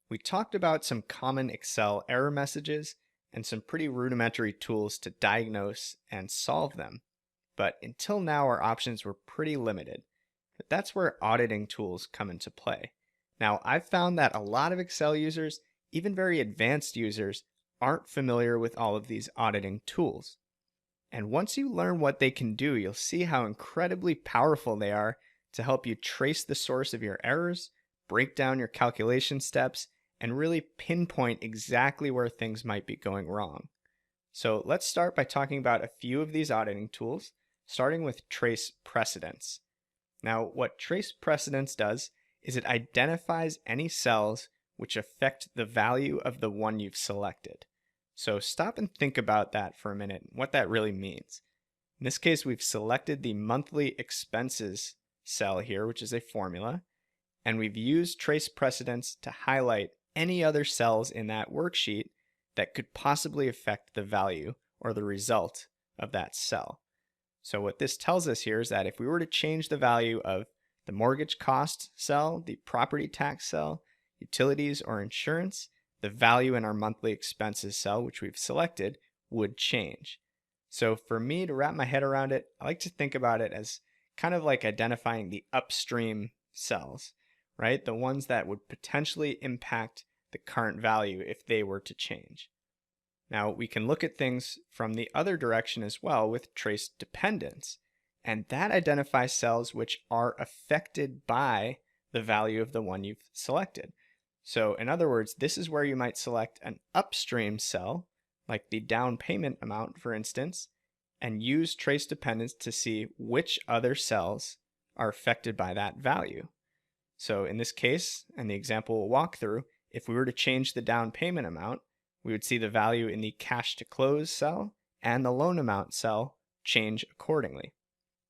We talked about some common Excel error messages and some pretty rudimentary tools to diagnose and solve them. But until now, our options were pretty limited. But that's where auditing tools come into play. Now, I've found that a lot of Excel users, even very advanced users, aren't familiar with all of these auditing tools. And once you learn what they can do, you'll see how incredibly powerful they are to help you trace the source of your errors, break down your calculation steps, and really pinpoint exactly where things might be going wrong. So let's start by talking about a few of these auditing tools, starting with Trace Precedents. Now, what Trace Precedents does is it identifies any cells which affect the value of the one you've selected. So stop and think about that for a minute, what that really means. In this case, we've selected the monthly expenses cell here, which is a formula, and we've used trace precedents to highlight any other cells in that worksheet that could possibly affect the value or the result of that cell. So what this tells us here is that if we were to change the value of the mortgage cost cell, the property tax cell, utilities, or insurance, the value in our monthly expenses cell, which we've selected, would change. So for me to wrap my head around it, I like to think about it as kind of like identifying the upstream cells, right? The ones that would potentially impact the current value if they were to change. Now, we can look at things from the other direction as well with trace dependence, and that identifies cells which are affected by the value of the one you've selected. So in other words, this is where you might select an upstream cell, like the down payment amount, for instance, and use trace dependence to see which other cells are affected by that value. So in this case, and the example we'll walk through, if we were to change the down payment amount, we would see the value in the cash to close cell and the loan amount cell change accordingly.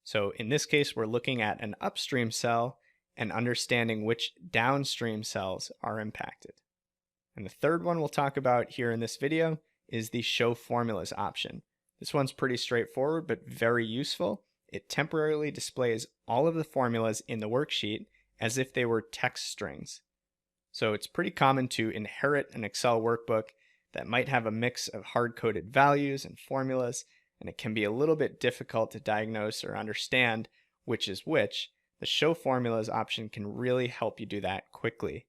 So in this case, we're looking at an upstream cell and understanding which downstream cells are impacted. And the third one we'll talk about here in this video is the Show Formulas option. This one's pretty straightforward, but very useful. It temporarily displays all of the formulas in the worksheet as if they were text strings. So it's pretty common to inherit an Excel workbook that might have a mix of hard-coded values and formulas, and it can be a little bit difficult to diagnose or understand which is which. The Show Formulas option can really help you do that quickly.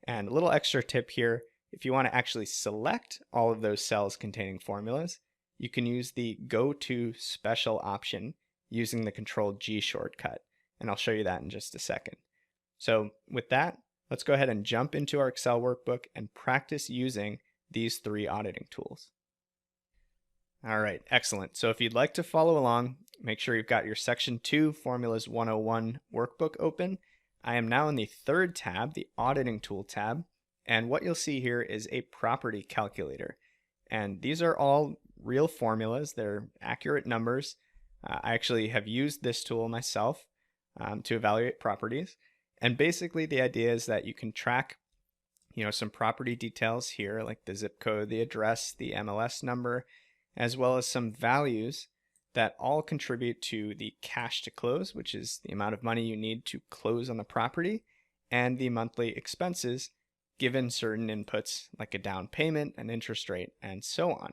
And a little extra tip here, if you want to actually select all of those cells containing formulas, you can use the Go to Special option using the Control-G shortcut, and I'll show you that in just a second. So with that, let's go ahead and jump into our Excel workbook and practice using these three auditing tools. All right, excellent. So if you'd like to follow along, make sure you've got your Section 2 Formulas 101 workbook open. I am now in the third tab, the Auditing Tool tab, and what you'll see here is a property calculator. And these are all real formulas. They're accurate numbers. I actually have used this tool myself to evaluate properties. And basically the idea is that you can track some property details here, like the zip code, the address, the MLS number, as well as some values that all contribute to the cash to close, which is the amount of money you need to close on the property, and the monthly expenses given certain inputs like a down payment, an interest rate, and so on.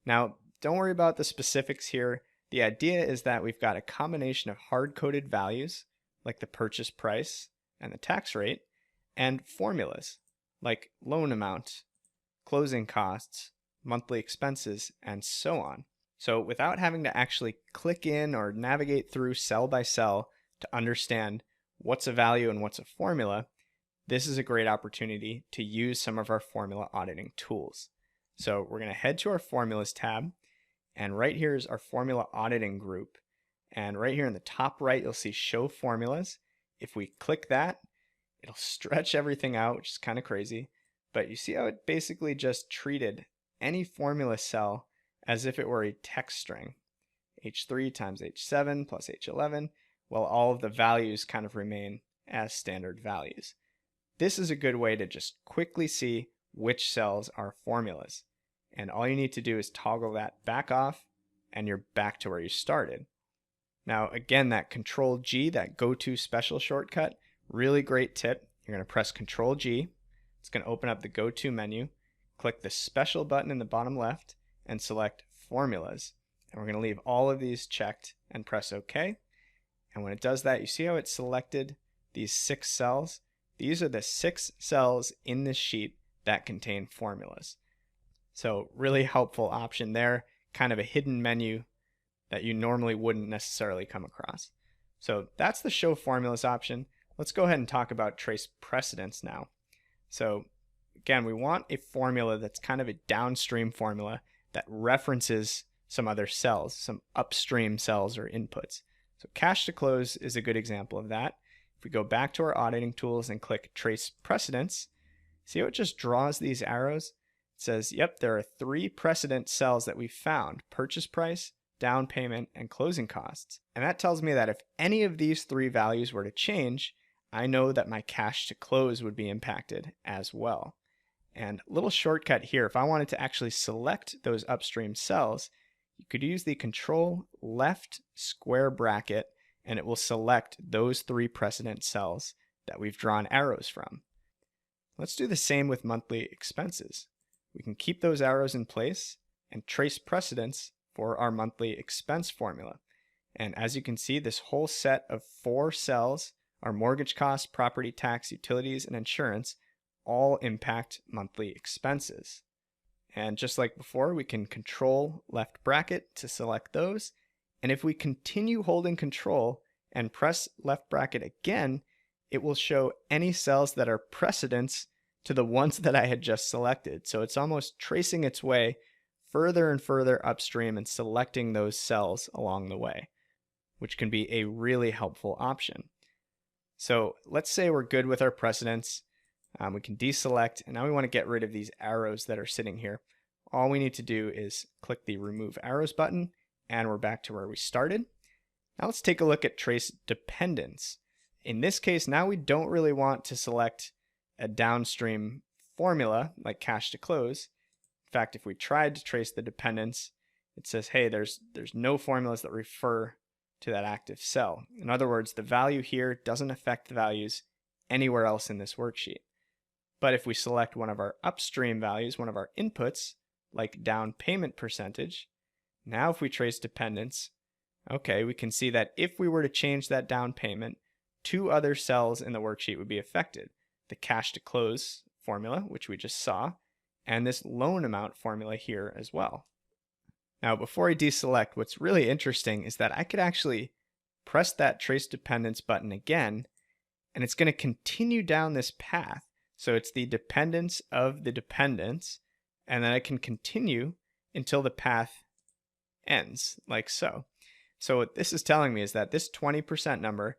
Now, don't worry about the specifics here. The idea is that we've got a combination of hard-coded values, like the purchase price and the tax rate, and formulas, like loan amount, closing costs, monthly expenses, and so on. So without having to actually click in or navigate through cell by cell to understand what's a value and what's a formula, this is a great opportunity to use some of our formula auditing tools. So we're going to head to our Formulas tab, and right here is our Formula Auditing group. And right here in the top right, you'll see Show Formulas. If we click that, it'll stretch everything out, which is kind of crazy. But you see how it basically just treated any formula cell as if it were a text string. H3 times H7 plus H11, while all of the values kind of remain as standard values. This is a good way to just quickly see which cells are formulas. And all you need to do is toggle that back off, and you're back to where you started. Now, again, that Control-G, that Go to Special shortcut, really great tip. You're going to press Control-G. It's going to open up the Go To menu, click the special button in the bottom left, and select Formulas. And we're going to leave all of these checked and press OK. And when it does that, you see how it selected these 6 cells? These are the 6 cells in this sheet that contain formulas. So really helpful option there, kind of a hidden menu that you normally wouldn't necessarily come across. So that's the Show Formulas option. Let's go ahead and talk about Trace Precedents now. So again, we want a formula that's kind of a downstream formula that references some other cells, some upstream cells or inputs. So Cash to Close is a good example of that. If we go back to our auditing tools and click Trace Precedents, see how it just draws these arrows? It says, yep, there are 3 precedent cells that we found: purchase price, down payment, and closing costs. And that tells me that if any of these 3 values were to change, I know that my cash to close would be impacted as well. And a little shortcut here, if I wanted to actually select those upstream cells, you could use the Control left square bracket, and it will select those 3 precedent cells that we've drawn arrows from. Let's do the same with monthly expenses. We can keep those arrows in place and trace precedents for our monthly expense formula. And as you can see, this whole set of 4 cells, our mortgage costs, property tax, utilities, and insurance, all impact monthly expenses. And just like before, we can Control left bracket to select those. And if we continue holding Control and press left bracket again, it will show any cells that are precedents to the ones that I had just selected. So it's almost tracing its way further and further upstream and selecting those cells along the way, which can be a really helpful option. So let's say we're good with our precedents. We can deselect, and now we want to get rid of these arrows that are sitting here. All we need to do is click the Remove Arrows button, and we're back to where we started. Now let's take a look at Trace Dependents. In this case, now we don't really want to select a downstream formula like Cash to Close. In fact, if we tried to trace the dependents, it says, hey, there's no formulas that refer to that active cell. In other words, the value here doesn't affect the values anywhere else in this worksheet. But if we select one of our upstream values, one of our inputs, like down payment percentage, now if we trace dependents, okay, we can see that if we were to change that down payment, 2 other cells in the worksheet would be affected: the Cash to Close formula, which we just saw, and this loan amount formula here as well. Now, before I deselect, what's really interesting is that I could actually press that Trace Dependents button again, and it's going to continue down this path. So it's the dependence of the dependents, and then I can continue until the path ends, like so. So what this is telling me is that this 20% number,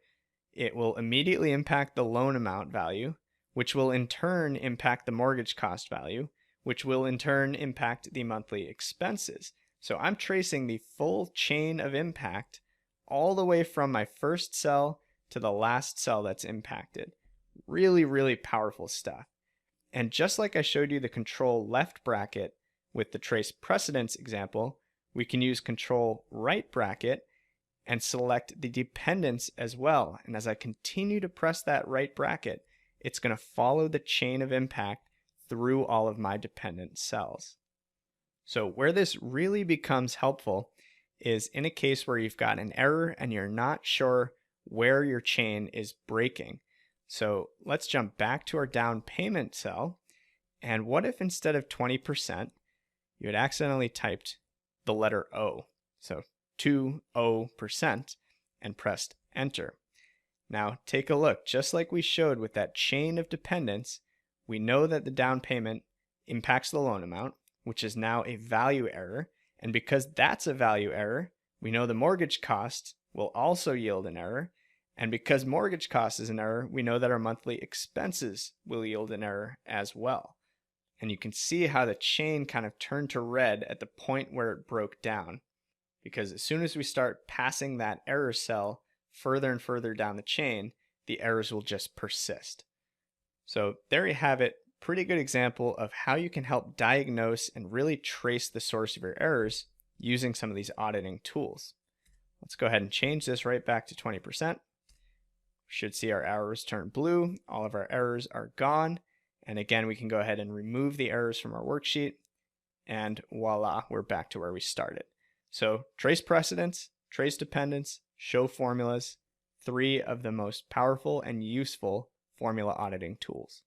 it will immediately impact the loan amount value, which will in turn impact the mortgage cost value, which will in turn impact the monthly expenses. So I'm tracing the full chain of impact all the way from my first cell to the last cell that's impacted. Really, really powerful stuff. And just like I showed you the Control left bracket with the Trace Precedents example, we can use Control right bracket and select the dependents as well. And as I continue to press that right bracket, it's going to follow the chain of impact through all of my dependent cells. So where this really becomes helpful is in a case where you've got an error and you're not sure where your chain is breaking. So let's jump back to our down payment cell. And what if instead of 20%, you had accidentally typed the letter O? So 20% and pressed enter. Now take a look. Just like we showed with that chain of dependents, we know that the down payment impacts the loan amount, which is now a value error. And because that's a value error, we know the mortgage cost will also yield an error. And because mortgage cost is an error, we know that our monthly expenses will yield an error as well. And you can see how the chain kind of turned to red at the point where it broke down. Because as soon as we start passing that error cell further and further down the chain, the errors will just persist. So there you have it. Pretty good example of how you can help diagnose and really trace the source of your errors using some of these auditing tools. Let's go ahead and change this right back to 20%. We should see our arrows turn blue. All of our errors are gone. And again, we can go ahead and remove the errors from our worksheet. And voila, we're back to where we started. So trace precedents, trace dependents, show formulas, 3 of the most powerful and useful formula auditing tools.